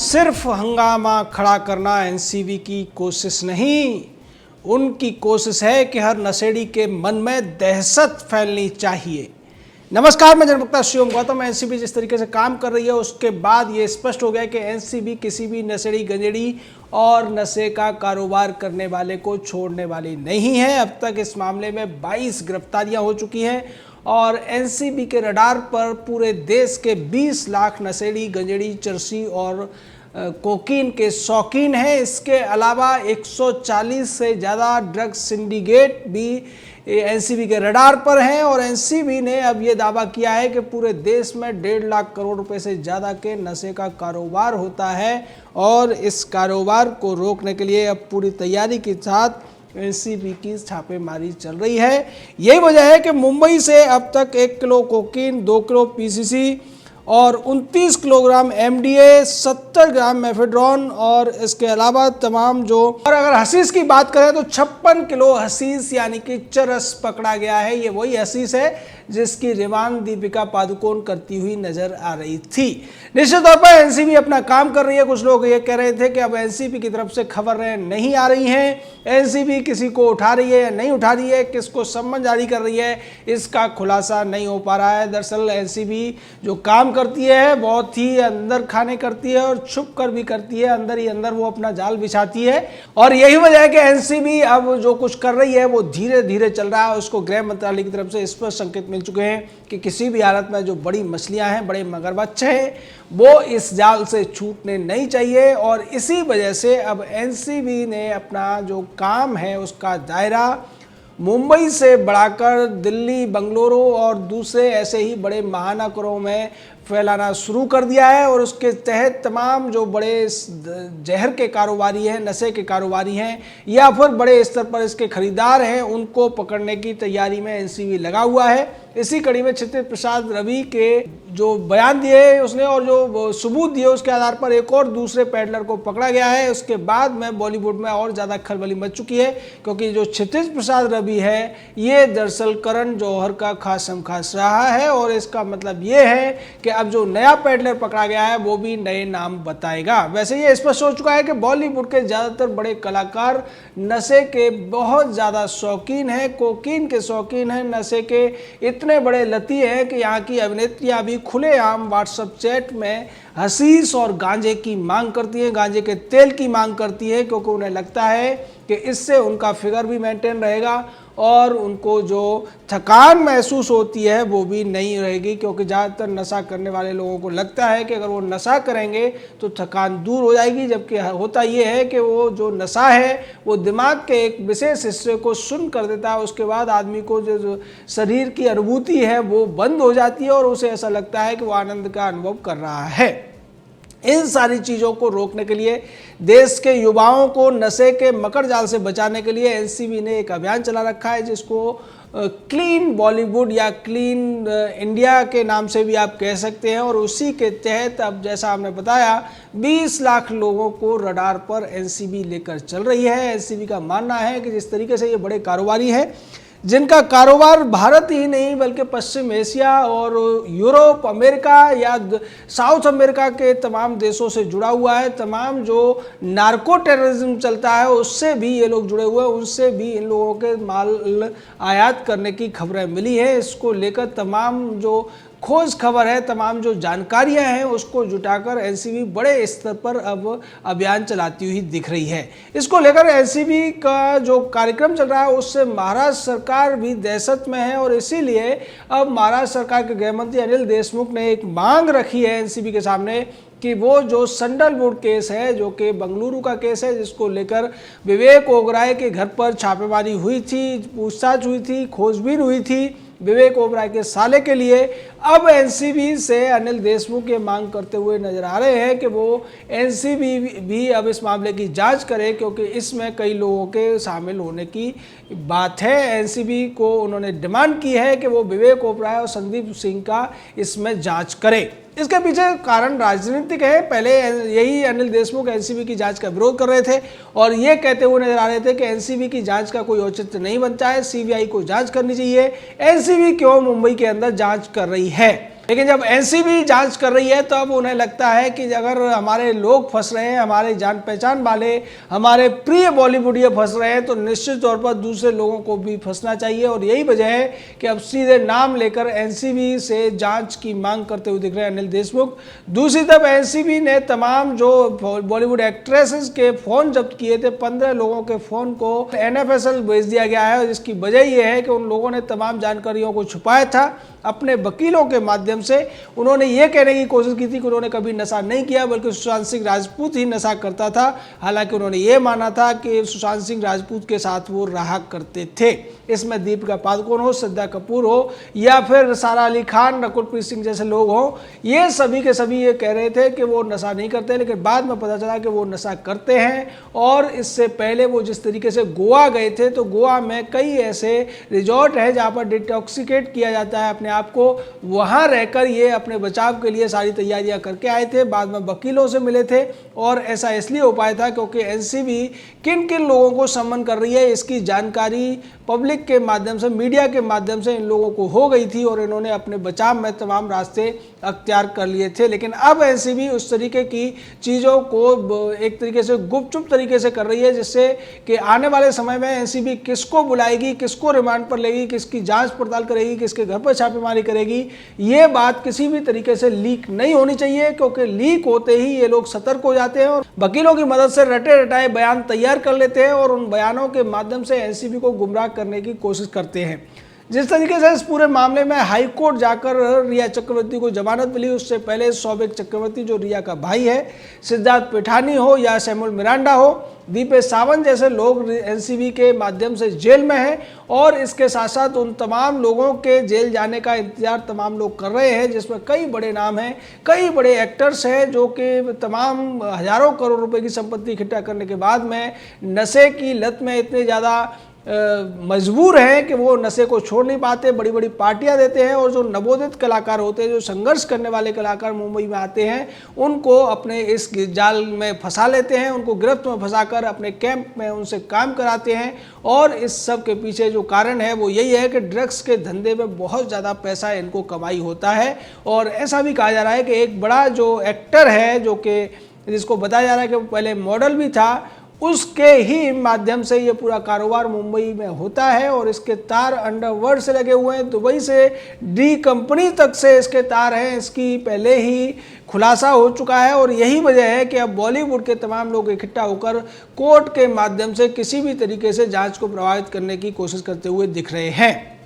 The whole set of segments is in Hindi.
सिर्फ हंगामा खड़ा करना एनसीबी की कोशिश नहीं, उनकी कोशिश है कि हर नशेड़ी के मन में दहशत फैलनी चाहिए। नमस्कार, मैं जनप्रवक्ता शिवम गौतम। एनसीबी जिस तरीके से काम कर रही है उसके बाद ये स्पष्ट हो गया कि एनसीबी किसी भी नशेड़ी गंजेड़ी और नशे का कारोबार करने वाले को छोड़ने वाली नहीं है। अब तक इस मामले में 22 गिरफ्तारियां हो चुकी हैं और एनसीबी के रडार पर पूरे देश के 20 लाख नशेड़ी गंजेड़ी चरसी और कोकीन के शौकीन हैं। इसके अलावा 140 से ज़्यादा ड्रग सिंडिकेट भी एनसीबी के रडार पर हैं और एनसीबी ने अब ये दावा किया है कि पूरे देश में 1.5 लाख करोड़ रुपए से ज़्यादा के नशे का कारोबार होता है और इस कारोबार को रोकने के लिए अब पूरी तैयारी के साथ एनसीबी की छापेमारी चल रही है। यही वजह है कि मुंबई से अब तक 1 किलो कोकीन, 2 किलो पीसीसी और 29 किलोग्राम एमडीए, 70 ग्राम मेफेड्रॉन और इसके अलावा तमाम और अगर हशीश की बात करें तो 56 किलो हशीश यानी कि चरस पकड़ा गया है। ये वही हशीश है जिसकी रिमांड दीपिका पादुकोण करती हुई नजर आ रही थी। निश्चित तौर पर एनसीबी अपना काम कर रही है। कुछ लोग ये कह रहे थे कि अब एनसीबी की तरफ से खबरें नहीं आ रही हैं, एनसीबी किसी को उठा रही है या नहीं उठा रही है, किसको सम्मन जारी कर रही है, इसका खुलासा नहीं हो पा रहा है। दरअसल एनसीबी जो काम करती है बहुत ही अंदर खाने करती है और छुप कर भी करती है, अंदर ही अंदर वो अपना जाल बिछाती है और यही वजह है कि एनसीबी अब जो कुछ कर रही है वो धीरे धीरे चल रहा है। उसको गृह मंत्रालय की तरफ से स्पष्ट संकेत मिल चुके हैं कि किसी भी हालत में जो बड़ी मछलियां हैं, बड़े मगरमच्छ हैं, वो इस जाल से छूटने नहीं चाहिए और इसी वजह से अब एनसीबी ने अपना जो काम है उसका दायरा मुंबई से बढ़ाकर दिल्ली, बेंगलुरु और दूसरे ऐसे ही बड़े महानगरों में फैलाना शुरू कर दिया है और उसके तहत तमाम जो बड़े जहर के कारोबारी हैं, नशे के कारोबारी हैं या फिर बड़े स्तर पर इसके खरीदार हैं, उनको पकड़ने की तैयारी में एनसीबी लगा हुआ है। इसी कड़ी में क्षितिज प्रसाद रवि के जो बयान दिए उसने और जो सबूत दिए उसके आधार पर एक और दूसरे पैडलर को पकड़ा गया है। उसके बाद में बॉलीवुड में और ज़्यादा खलबली मच चुकी है क्योंकि जो क्षितिज प्रसाद रवि है ये दरअसल करण जौहर का खासम खास रहा है और इसका मतलब ये है कि अब जो नया पैडलर पकड़ा गया है वो भी नए नाम बताएगा। वैसे ये स्पष्ट हो चुका है कि बॉलीवुड के ज़्यादातर बड़े कलाकार नशे के बहुत ज़्यादा शौकीन हैं, कोकीन के शौकीन हैं, नशे के इतने बड़े लती हैं कि यहाँ की अभिनेत्रियाँ भी खुलेआम व्हाट्सएप चैट में हशीश और गांजे की मांग करती हैं, गांजे के तेल की मांग करती हैं क्योंकि उन्हें लगता है कि इससे उनका फिगर भी मेंटेन रहेगा और उनको जो थकान महसूस होती है वो भी नहीं रहेगी क्योंकि ज़्यादातर नशा करने वाले लोगों को लगता है कि अगर वो नशा करेंगे तो थकान दूर हो जाएगी, जबकि होता ये है कि वो जो नशा है वो दिमाग के एक विशेष हिस्से को सुन्न कर देता है। उसके बाद आदमी को जो शरीर की अनुभूति है वो बंद हो जाती है और उसे ऐसा लगता है कि वो आनंद का अनुभव कर रहा है। इन सारी चीज़ों को रोकने के लिए, देश के युवाओं को नशे के मकर जाल से बचाने के लिए एनसीबी ने एक अभियान चला रखा है जिसको क्लीन बॉलीवुड या क्लीन इंडिया के नाम से भी आप कह सकते हैं और उसी के तहत अब जैसा हमने बताया 20 लाख लोगों को रडार पर एनसीबी लेकर चल रही है। एनसीबी का मानना है कि जिस तरीके से ये बड़े कारोबारी हैं जिनका कारोबार भारत ही नहीं बल्कि पश्चिम एशिया और यूरोप, अमेरिका या साउथ अमेरिका के तमाम देशों से जुड़ा हुआ है, तमाम जो नार्को टेररिज्म चलता है उससे भी ये लोग जुड़े हुए हैं, उनसे भी इन लोगों के माल आयात करने की खबरें मिली हैं। इसको लेकर तमाम जो खोज खबर है, तमाम जो जानकारियां हैं उसको जुटाकर एनसीबी बड़े स्तर पर अब अभियान चलाती हुई दिख रही है। इसको लेकर एनसीबी का जो कार्यक्रम चल रहा है उससे महाराष्ट्र सरकार भी दहशत में है और इसीलिए अब महाराष्ट्र सरकार के गृह मंत्री अनिल देशमुख ने एक मांग रखी है एनसीबी के सामने कि वो जो सैंडलवुड केस है जो कि बेंगलुरु का केस है जिसको लेकर विवेक ओबराय के घर पर छापेमारी हुई थी, पूछताछ हुई थी, खोजबीन हुई थी विवेक ओबराय के साले के लिए, अब एनसीबी से अनिल देशमुख ये मांग करते हुए नजर आ रहे हैं कि वो एनसीबी भी अब इस मामले की जांच करे क्योंकि इसमें कई लोगों के शामिल होने की बात है। एनसीबी को उन्होंने डिमांड की है कि वो विवेक ओबराय और संदीप सिंह का इसमें जांच करे। इसके पीछे कारण राजनीतिक है। पहले यही अनिल देशमुख एनसीबी की जांच का विरोध कर रहे थे और ये कहते हुए नजर आ रहे थे कि एनसीबी की जांच का कोई औचित्य नहीं बनता है, सीबीआई को जांच करनी चाहिए। एनसीबी क्यों मुंबई के अंदर जांच कर रही है? लेकिन जब एनसीबी जांच कर रही है तो अब उन्हें लगता है कि अगर हमारे लोग फंस रहे हैं, हमारे जान पहचान वाले, हमारे प्रिय बॉलीवुडिये फंस रहे हैं, तो निश्चित तौर पर दूसरे लोगों को भी फंसना चाहिए। और यही वजह है कि अब सीधे नाम लेकर एनसीबी से जांच की मांग करते हुए दिख रहे हैं अनिल देशमुख। दूसरी तरफ एनसीबी ने तमाम जो बॉलीवुड एक्ट्रेसेस के फोन जब्त किए थे, 15 लोगों के फोन को एनएफएसएल भेज दिया गया है। जिसकी वजह यह है कि उन लोगों ने तमाम जानकारियों को छुपाया था अपने वकीलों के माध्यम से। उन्होंने ये कहने की कोशिश की थी कि उन्होंने कभी नशा नहीं किया, बल्कि सुशांत सिंह राजपूत ही नशा करता था। हालांकि उन्होंने ये माना था कि सुशांत सिंह राजपूत के साथ वो रहा करते थे। इसमें दीपिका पादुकोण हो, श्रद्धा कपूर हो, या फिर सारा अली खान, नकुलप्रीत सिंह जैसे लोग हों, ये सभी के सभी ये कह रहे थे कि वो नशा नहीं करते। लेकिन बाद में पता चला कि वो नशा करते हैं। और इससे पहले वो जिस तरीके से गोवा गए थे, तो गोवा में कई ऐसे रिजॉर्ट हैं जहाँ पर डिटॉक्सिकेट किया जाता है अपने आप को। वहाँ रहकर ये अपने बचाव के लिए सारी तैयारियां करके आए थे। बाद में वकीलों से मिले थे और ऐसा इसलिए हो पाया था क्योंकि एनसीबी किन किन लोगों को सम्मन कर रही है इसकी जानकारी पब्लिक के माध्यम से, मीडिया के माध्यम से इन लोगों को हो गई थी और इन्होंने अपने बचाव में तमाम रास्ते अख्तियार कर लिए थे। लेकिन अब एनसीबी उस तरीके की चीज़ों को एक तरीके से गुपचुप तरीके से कर रही है, जिससे कि आने वाले समय में एनसीबी किसको बुलाएगी, किसको रिमांड पर लेगी, किसकी जांच पड़ताल करेगी, किसके घर पर छापेमारी करेगी, ये बात किसी भी तरीके से लीक नहीं होनी चाहिए। क्योंकि लीक होते ही ये लोग सतर्क हो जाते हैं और वकीलों की मदद से रटे रटाए बयान तैयार कर लेते हैं और उन बयानों के माध्यम से एनसीबी को गुमराह करने की कोशिश करते हैं। जिस तरीके से इस पूरे मामले में हाई कोर्ट जाकर रिया चक्रवर्ती को जमानत मिली, उससे पहले सौभिक चक्रवर्ती जो रिया का भाई है, सिद्धार्थ पिठानी हो या सैमुअल मिरांडा हो, दीपेश सावंत जैसे लोग एनसीबी के माध्यम से जेल में हैं। और इसके साथ साथ उन तमाम लोगों के जेल जाने का इंतजार तमाम लोग कर रहे हैं, जिसमें कई बड़े नाम हैं, कई बड़े एक्टर्स हैं जो कि तमाम हजारों करोड़ रुपए की संपत्ति इकट्ठा करने के बाद में नशे की लत में इतने ज़्यादा मजबूर हैं कि वो नशे को छोड़ नहीं पाते, बड़ी बड़ी पार्टियां देते हैं। और जो नवोदित कलाकार होते हैं, जो संघर्ष करने वाले कलाकार मुंबई में आते हैं, उनको अपने इस जाल में फंसा लेते हैं, उनको गिरफ्त में फंसाकर अपने कैंप में उनसे काम कराते हैं। और इस सब के पीछे जो कारण है वो यही है कि ड्रग्स के धंधे में बहुत ज़्यादा पैसा इनको कमाई होता है। और ऐसा भी कहा जा रहा है कि एक बड़ा जो एक्टर है, जो कि जिसको बताया जा रहा है कि वो पहले मॉडल भी था, उसके ही माध्यम से ये पूरा कारोबार मुंबई में होता है। और इसके तार अंडरवर्ल्ड से लगे हुए हैं, दुबई से डी कंपनी तक से इसके तार हैं, इसकी पहले ही खुलासा हो चुका है। और यही वजह है कि अब बॉलीवुड के तमाम लोग इकट्ठा होकर कोर्ट के माध्यम से किसी भी तरीके से जांच को प्रभावित करने की कोशिश करते हुए दिख रहे हैं।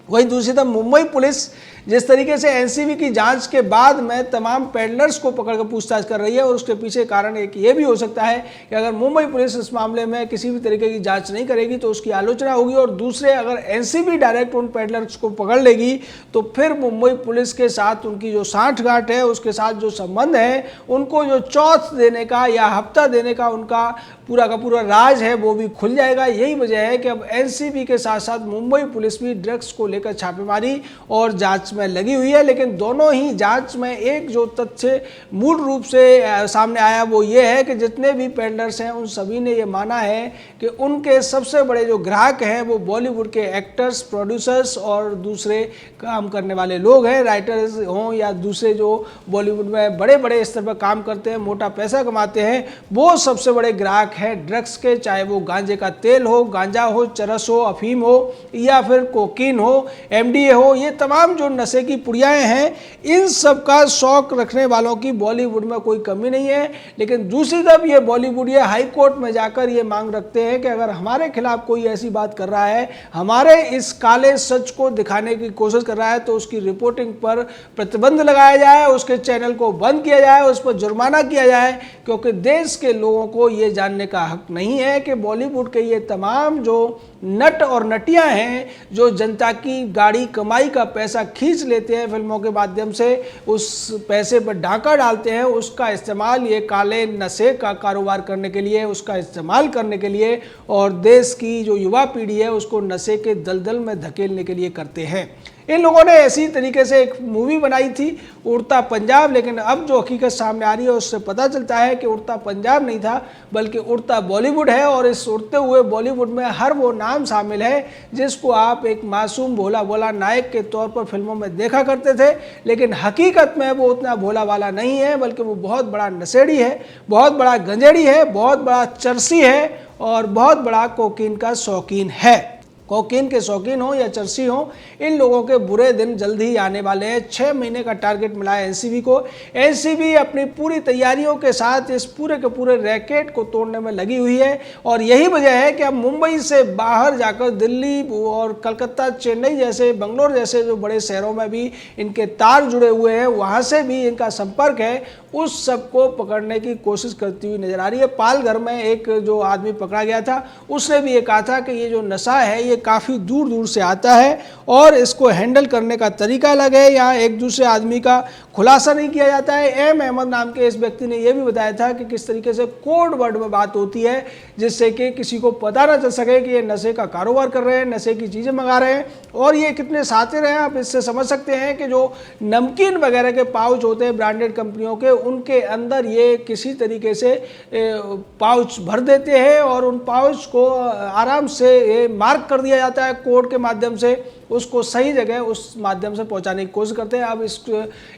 वहीं दूसरी तरफ मुंबई पुलिस जिस तरीके से एनसीबी की जांच के बाद में तमाम पेडलर्स को पकड़कर पूछताछ कर रही है, और उसके पीछे कारण एक ये भी हो सकता है कि अगर मुंबई पुलिस इस मामले में किसी भी तरीके की जांच नहीं करेगी तो उसकी आलोचना होगी। और दूसरे, अगर एनसीबी डायरेक्ट उन पेडलर्स को पकड़ लेगी तो फिर मुंबई पुलिस के साथ उनकी जो साठगांठ है, उसके साथ जो संबंध है, उनको जो चौथ देने का या हफ्ता देने का उनका पूरा का पूरा राज है, वो भी खुल जाएगा। यही वजह है कि अब एनसीबी के साथ साथ मुंबई पुलिस भी ड्रग्स को लेकर छापेमारी और जांच में लगी हुई है। लेकिन दोनों ही जांच में एक जो तथ्य मूल रूप से सामने आया वो ये है कि जितने भी पेडलर्स हैं उन सभी ने ये माना है कि उनके सबसे बड़े जो ग्राहक हैं वो बॉलीवुड के एक्टर्स, प्रोड्यूसर्स और दूसरे काम करने वाले लोग हैं, राइटर्स हों या दूसरे जो बॉलीवुड में बड़े बड़े स्तर पर काम करते हैं, मोटा पैसा कमाते हैं, वो सबसे बड़े ग्राहक हैं ड्रग्स के। चाहे वो गांजे का तेल हो, गांजा हो, चरस हो, अफीम हो या फिर कोकीन हो, एमडीए हो, ये तमाम जो नशे की पुड़ियाएं हैं, इन सब का शौक रखने वालों की बॉलीवुड में कोई कमी नहीं है। लेकिन दूसरी तरफ ये बॉलीवुड ये हाई कोर्ट में जाकर ये मांग रखते हैं कि अगर हमारे खिलाफ कोई ऐसी बात कर रहा है, हमारे इस काले सच को दिखाने की कोशिश कर रहा है, तो उसकी रिपोर्टिंग पर प्रतिबंध लगाया जाए, उसके चैनल को बंद किया जाए, उस पर जुर्माना किया जाए। क्योंकि देश के लोगों को ये जानने का हक नहीं है कि बॉलीवुड के ये तमाम जो नट और नटियां हैं, जो जनता की गाड़ी कमाई का पैसा खींच लेते हैं फिल्मों के माध्यम से, उस पैसे पर डाका डालते हैं, उसका इस्तेमाल ये काले नशे का कारोबार करने के लिए, उसका इस्तेमाल करने के लिए और देश की जो युवा पीढ़ी है उसको नशे के दलदल में धकेलने के लिए करते हैं। इन लोगों ने ऐसी तरीके से एक मूवी बनाई थी उड़ता पंजाब, लेकिन अब जो हकीकत सामने आ रही है उससे पता चलता है कि उड़ता पंजाब नहीं था बल्कि उड़ता बॉलीवुड है। और इस उड़ते हुए बॉलीवुड में हर वो नाम शामिल है जिसको आप एक मासूम भोला भोला नायक के तौर पर फिल्मों में देखा करते थे, लेकिन हकीकत में वो उतना भोला वाला नहीं है, बल्कि वो बहुत बड़ा नशेड़ी है, बहुत बड़ा गंजेड़ी है, बहुत बड़ा चरसी है और बहुत बड़ा कोकीन का शौकीन है। कोकीन के शौकीन हो या चरसी हो, इन लोगों के बुरे दिन जल्द ही आने वाले हैं। 6 महीने का टारगेट मिला है एनसीबी को। एनसीबी अपनी पूरी तैयारियों के साथ इस पूरे के पूरे रैकेट को तोड़ने में लगी हुई है और यही वजह है कि अब मुंबई से बाहर जाकर दिल्ली और कलकत्ता, चेन्नई जैसे, बेंगलोर जैसे जो बड़े शहरों में भी इनके तार जुड़े हुए हैं, वहाँ से भी इनका संपर्क है, उस सबको पकड़ने की कोशिश करती हुई नजर आ रही है। पालघर में एक जो आदमी पकड़ा गया था उसने भी ये कहा था कि ये जो नशा है ये काफ़ी दूर दूर से आता है और इसको हैंडल करने का तरीका अलग है। यहाँ एक दूसरे आदमी का खुलासा नहीं किया जाता है। एम अहमद नाम के इस व्यक्ति ने यह भी बताया था कि किस तरीके से कोड वर्ड में बात होती है जिससे कि किसी को पता ना चल सके कि ये नशे का कारोबार कर रहे हैं, नशे की चीज़ें मंगा रहे हैं। और ये कितने सातिर हैं आप इससे समझ सकते हैं कि जो नमकीन वगैरह के पाउच होते हैं ब्रांडेड कंपनियों के, उनके अंदर ये किसी तरीके से पाउच भर देते हैं और उन पाउच को आराम से मार्क कर दिया जाता है कोड के माध्यम से, उसको सही जगह उस माध्यम से पहुंचाने की कोशिश करते हैं। अब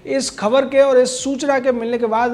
इस खबर के और इस सूचना के मिलने के बाद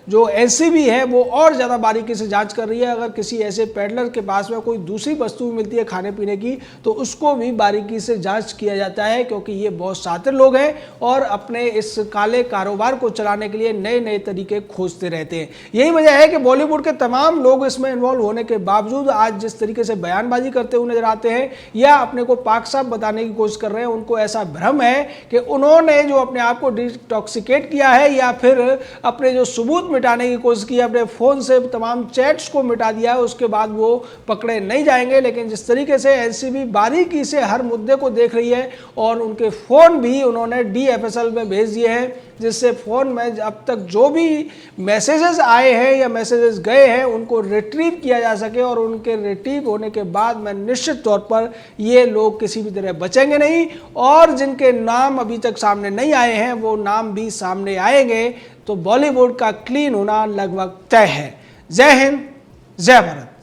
जो एनसीबी है वो और ज़्यादा बारीकी से जांच कर रही है। अगर किसी ऐसे पेडलर के पास में कोई दूसरी वस्तु मिलती है खाने पीने की तो उसको भी बारीकी से जांच किया जाता है, क्योंकि ये बहुत शातिर लोग हैं और अपने इस काले कारोबार को चलाने के लिए नए नए तरीके खोजते रहते हैं। यही वजह है कि बॉलीवुड के तमाम लोग इसमें इन्वॉल्व होने के बावजूद आज जिस तरीके से बयानबाजी करते हुए नजर आते हैं या अपने को पाक साफ बताने की कोशिश कर रहे हैं, उनको ऐसा भ्रम है कि उन्होंने जो अपने आप को डिटॉक्सिकेट किया है या फिर अपने जो सबूत मिटाने की कोशिश की, अपने फोन से तमाम चैट्स को मिटा दिया है, उसके बाद वो पकड़े नहीं जाएंगे। लेकिन जिस तरीके से एनसीबी बारीकी से हर मुद्दे को देख रही है और उनके फोन भी उन्होंने डीएफएसएल में भेज दिए हैं, जिससे फोन में अब तक जो भी मैसेजेस आए हैं या मैसेजेस गए हैं उनको रिट्रीव किया जा सके और उनके रिट्रीव होने के बाद में निश्चित तौर पर ये लोग किसी भी तरह बचेंगे नहीं और जिनके नाम अभी तक सामने नहीं आए हैं वो नाम भी सामने आएंगे। तो बॉलीवुड का क्लीन होना लगभग तय है। जय हिंद, जय भारत।